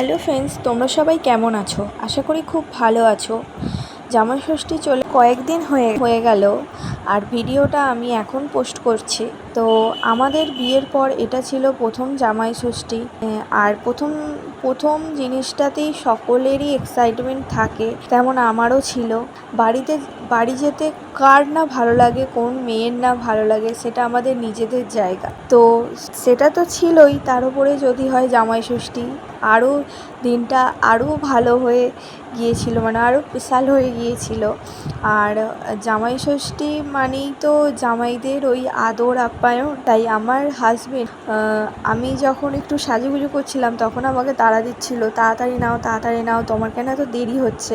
Hello friends, তোমরা সবাই কেমন আছো? আশা করি খুব ভালো আছো। জামাই ষষ্ঠী চলে কয়েকদিন হয়ে গেল আর ভিডিওটা আমি এখন পোস্ট করছি। তো আমাদের বিয়ের পর এটা ছিল প্রথম জামাই ষষ্ঠী। আর প্রথম জিনিসটাতেই সকলেরই এক্সাইটমেন্ট থাকে, তেমন আমারও ছিল। বাড়ি যেতে কার না ভালো লাগে, কোন মেয়ের না ভালো লাগে, সেটা আমাদের নিজেদের জায়গা। তো সেটা তো ছিলই, তার উপরে যদি হয় জামাই ষষ্ঠী, আরও দিনটা আরও ভালো হয়ে গিয়েছিল, মানে আরও স্পেশাল হয়ে গিয়েছিল। আর জামাই ষষ্ঠী মানেই তো জামাইদের ওই আদর আপ্যায়ন। তাই আমার হাজবেন্ড, আমি যখন একটু সাজুগুজু করছিলাম তখন আমাকে তাড়া দিচ্ছিল, তাড়াতাড়ি নাও, তোমার কেন এত দেরি হচ্ছে।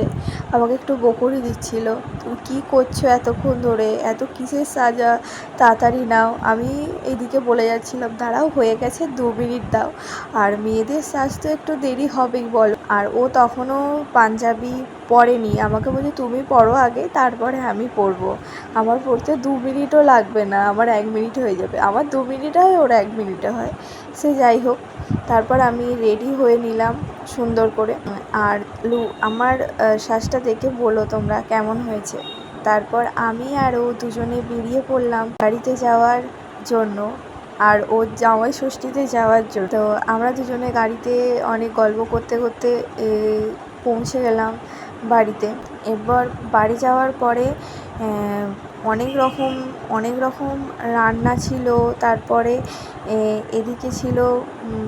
আমাকে একটু বকুনি দিচ্ছিল, তুমি কী করছো এতক্ষণ ধরে, এত কিসের সাজা, তাড়াতাড়ি নাও। আমি এইদিকে বলে যাচ্ছিলাম, দাঁড়াও, হয়ে গেছে, 2 মিনিট দাও। আর মেয়েদের সাজ তো একটু দেরি হবেই বলো। আর ও তখনও পাঞ্জাবি পরেনি, আমাকে বলছে তুমি পরো আগে, তারপরে আমি পরবো। আমার পরতে 2 মিনিটও লাগবে না, আমার 1 মিনিট হয়ে যাবে। আমার 2 মিনিট হয়, ওর 1 মিনিটে হয়। সে যাই হোক, তারপর আমি রেডি হয়ে নিলাম সুন্দর করে। আর আমার সাজটা দেখে বলো তোমরা কেমন হয়েছে। তারপর আমি আর ও দুজনে বেরিয়ে পড়লাম বাড়িতে যাওয়ার জন্য, আর ওর জামাই ষষ্ঠীতে যাওয়ার জন্য। তো আমরা দুজনে গাড়িতে অনেক গল্প করতে করতে পৌঁছে গেলাম বাড়িতে। এরপর বাড়ি যাওয়ার পরে অনেক রকম রান্না ছিল। তারপরে এদিকে ছিল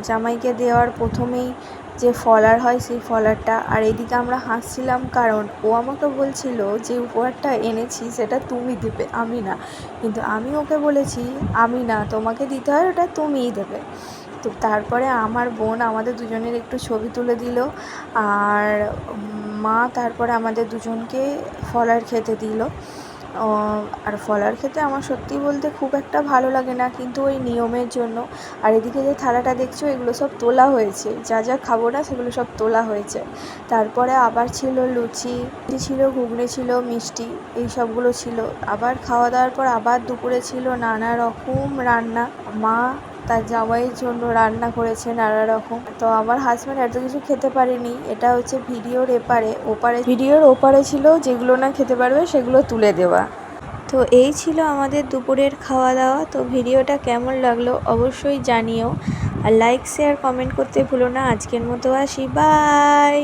জামাইকে দেওয়ার প্রথমেই যে ফলার হয়, সেই ফলারটা। আর এদিকে আমরা হাসছিলাম, কারণ ও আমাকে বলছিল যে উপহারটা এনেছি সেটা তুমি দেবে, আমি না। কিন্তু আমি ওকে বলেছি আমি না, তোমাকে দিতে হয়, ওটা তুমিই দেবে। তো তারপরে আমার বোন আমাদের দুজনের একটু ছবি তুলে দিল, আর মা তারপরে আমাদের দুজনকে ফলার খেতে দিল। আর ফলার খেতে আমার সত্যি বলতে খুব একটা ভালো লাগে না, কিন্তু ওই নিয়মের জন্য। আর এদিকে যে থালাটা দেখছো, এগুলো সব তোলা হয়েছে, যা যা খাবো না সেগুলো সব তোলা হয়েছে। তারপরে আবার ছিল লুচি ছিল, ঘুগনি ছিল, মিষ্টি, এই সবগুলো ছিল। আবার খাওয়া দাওয়ার পর আবার দুপুরে ছিল নানা রকম রান্না। মা তার জামাইয়ের জন্য রান্না করেছে নানা রকম। তো আমার হাজব্যান্ড এত কিছু খেতে পারেনি। এটা হচ্ছে ভিডিওর ওপারে ছিল, যেগুলো না খেতে পারবে সেগুলো তুলে দেওয়া। তো এই ছিল আমাদের দুপুরের খাওয়া দাওয়া। তো ভিডিওটা কেমন লাগলো অবশ্যই জানিও, আর লাইক শেয়ার কমেন্ট করতে ভুলো না। আজকের মতো আসি, বাই।